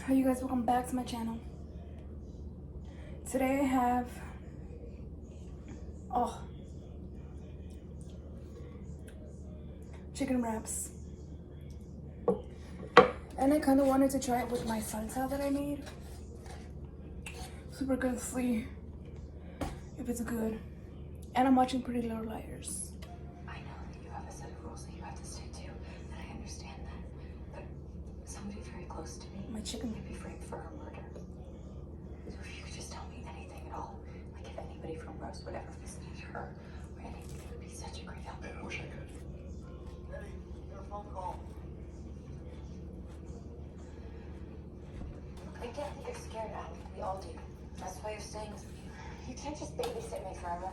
Hi you guys, welcome back to my channel. Today I have chicken wraps, and I kind of wanted to try it with my salsa that I made. Super good to see if it's good. And I'm watching Pretty Little Liars. I know that you have a set of rules that you have to stick to, and I understand that. But somebody very close to me, My chicken could be framed for her murder. So if you could just tell me anything at all, like if anybody from Rose would ever visited her or anything, it would be such a great help. I wish I could. Eddie, got a phone call. I get that you're scared, Allie. We all do. That's why you're staying with me. You can't just babysit me forever.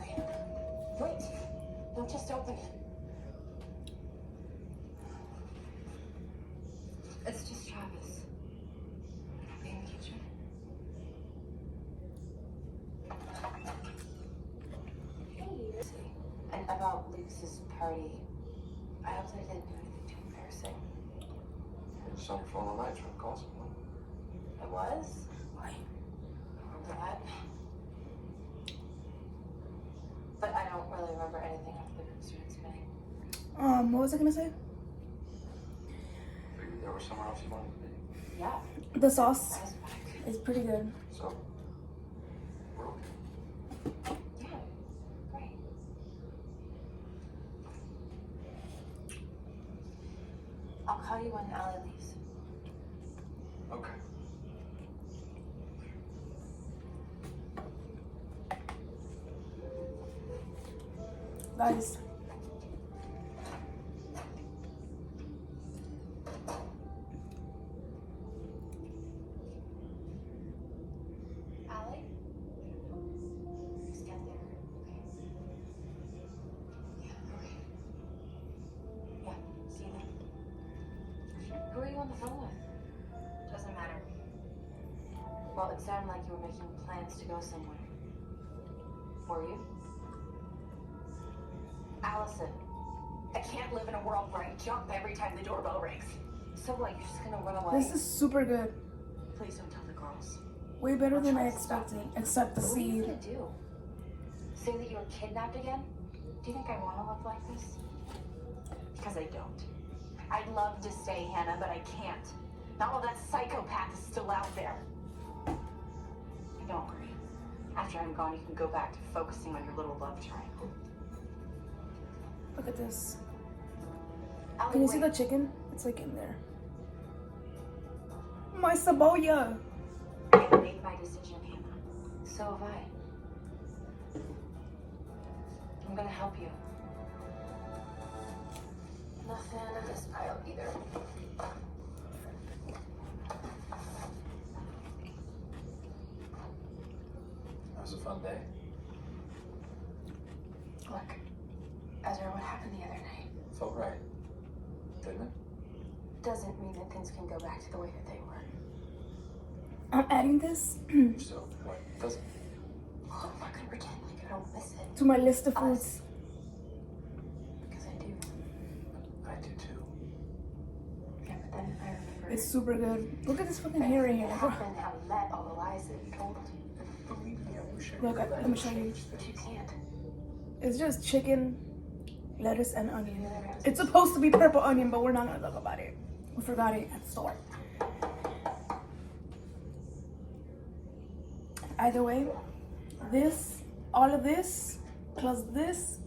Wait. Don't just open it. It's just Travis. Are we in the kitchen? Hey. And about Lucas's party, I hope that I didn't do anything too embarrassing. You're just on your phone all night trying to call someone. I was? Why? Remember that? But I don't really remember anything after the group started spinning. What was I gonna say? Figured there was somewhere else you wanted to be. Yeah. The sauce I was back. is pretty good. So, we're okay. Yeah. Great. I'll call you when Allie leaves. Okay. Guys, Allie? Just get there, okay? Yeah, okay. Yeah, see you then. Who are you on the phone with? Doesn't matter. Well, it sounded like you were making plans to go somewhere. Were you? Allison, I can't live in a world where I jump every time the doorbell rings. So what, you're just gonna run away? this is super good. Please don't tell the girls. Way better than I expected, except the What are you seed. gonna do? Say that you were kidnapped again? Do you think I want to look like this? Because I don't. I'd love to stay, Hannah, but I can't. Not while that psychopath is still out there. And don't worry. After I'm gone, you can go back to focusing on your little love triangle. Look at this. Allie, Can you see the wait. chicken? It's like in there. My cebolla. I made my decision, Hannah. So have I. I'm gonna help you. Nothing in this pile either. That was a fun day. Look, Ezra, what happened the other night Felt right. Didn't it? doesn't mean that things can go back to the way that they were. I'm adding this So, what? Doesn't? Oh, I'm not gonna pretend like I don't miss it. to my list of foods. Because I do. I do too. Yeah, but then I remember It's super good. Look at this fucking hair right here. what happened, how you met all the lies that you told. Believe me, I wish I Look, could. let me show you. But you can't. It's just chicken, lettuce, and onion. It's supposed to be purple onion, but we're not gonna talk about it. We forgot it at the store. Either way, this, all of this, plus this,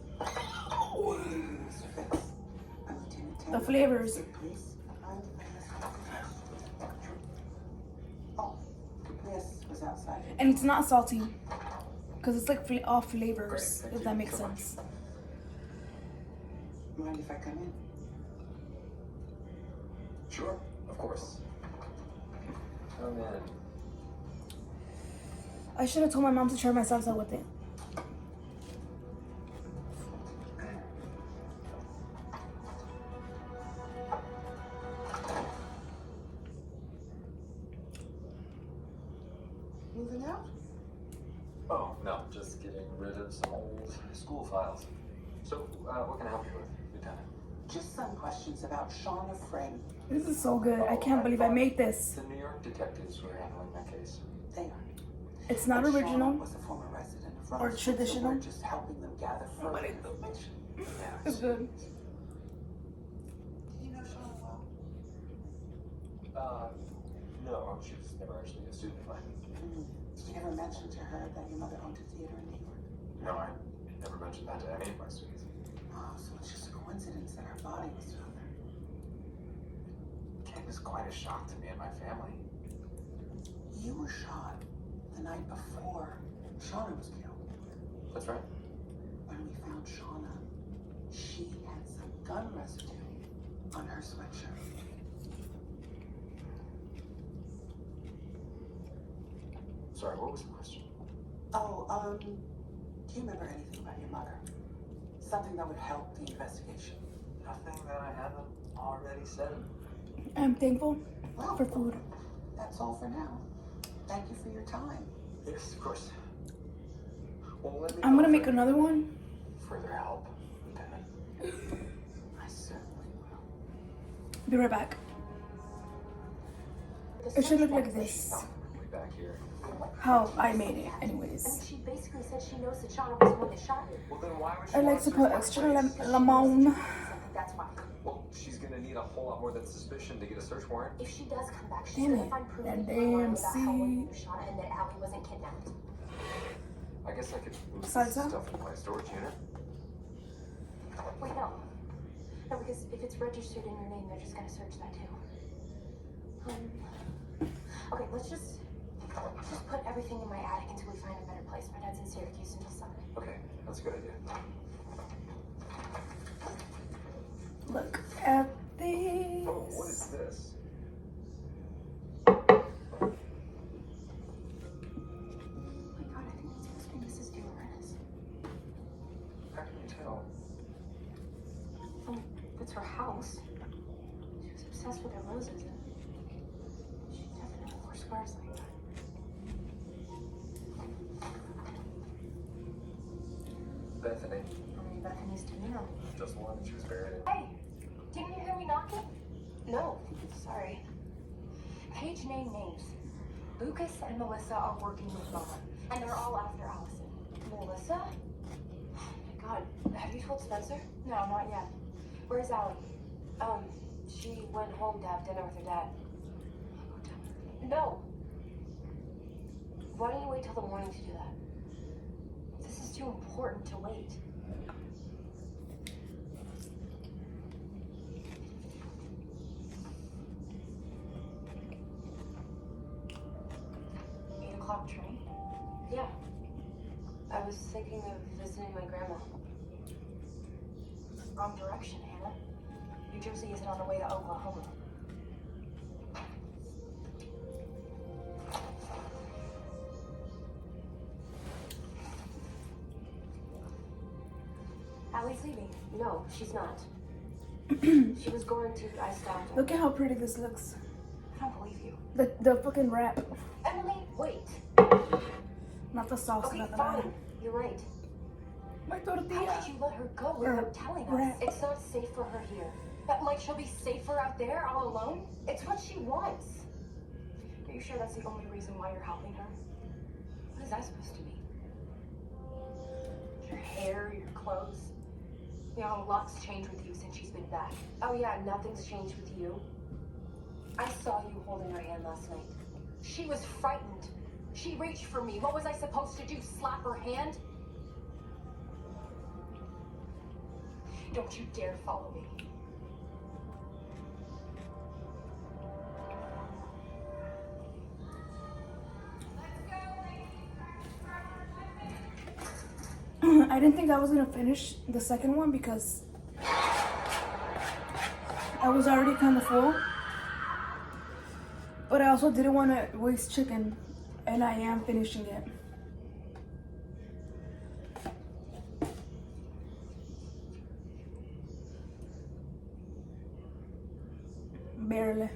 the flavors. Oh, this was outside. And it's not salty, because it's like all flavors, if that makes sense. Mind if I come in? Sure, of course. Come in. I should have told my mom to try my salsa with it. Moving out? Oh, no, just getting rid of some old school files. So, what can I help you with, Lieutenant? Just some questions about Shauna Frame. This is so good. I can't believe I made this. The New York detectives were handling that case. They are. It's not And original. Shauna was a former resident of Or Roswell, traditional. So we're just helping them gather further But it's- information. Yeah. It's good. Do you know Shauna well? No, she was never actually a student of mine. Did you ever mention to her that your mother owned a theater in New York? No, I never mentioned that to any of my students. Oh, so it's just a coincidence that her body was found there. It came as quite a shock to me and my family. You were shot the night before Shauna was killed. That's right. When we found Shauna, she had some gun residue on her sweatshirt. Sorry, what was the question? Oh, do you remember anything about your mother? Something that would help the investigation? Nothing that I haven't already said. I'm thankful Well, for food. that's all for now. Thank you for your time. Yes, of course. Well, let me I'm know gonna make for another one. further help, Lieutenant. I certainly will. Be right back. It should look like this. Way back here. How I made it, I mean, anyways. she basically said she knows that Shauna was the one that shot her. Well, then why would she I like want to search put my extra place? lemon. I think that's why. Well, she's gonna need a whole lot more than suspicion to get a search warrant. If she does come back, she's Damn gonna it. find proof That that you lied damn about how when you seed. knew Shauna and that Allie wasn't kidnapped. I guess I could move this Salsa? stuff in my storage unit. Wait, no. No, because if it's registered in your name, they're just gonna search that too. Okay, let's just put everything in my attic until we find a better place. My dad's in Syracuse until Sunday. Okay, that's a good idea. Look at this. Oh, what is this? Oh my god, I think that's supposed to be Mrs. De Laurentiis. How can you tell? It's her house. She was obsessed with her roses, and she definitely wore squares like that. Bethany. How many Bethany's do you know? Just one that she was buried in. Hey, didn't you hear me knocking? No, sorry. Page name names. Lucas and Melissa are working with Mama, and they're all after Allison. Melissa? Oh my god, have you told Spencer? No, not yet. Where's Allie? She went home to have dinner with her dad. No. Why don't you wait till the morning to do that? This is too important to wait. Train? Yeah. I was thinking of visiting my grandma. Wrong direction, Hannah. New Jersey isn't on the way to Oklahoma. Allie's leaving. No, she's not. She was going to. I stopped her. Look at how pretty this looks. I don't believe you. The fucking wrap. Emily, wait. Not the sauce, Okay, not the fine. bottom. You're right. My How tortilla. could you let her go without telling us? Right. It's not safe for her here. But, like, she'll be safer out there all alone? It's what she wants. Are you sure that's the only reason why you're helping her? What is that supposed to mean? Your hair, your clothes? You know, lots changed with you since she's been back. Oh yeah, nothing's changed with you. I saw you holding her hand last night. She was frightened. She reached for me. What was I supposed to do? Slap her hand? Don't you dare follow me. I didn't think I was gonna finish the second one because I was already kind of full. But I also didn't want to waste chicken, and I am finishing it. Barely.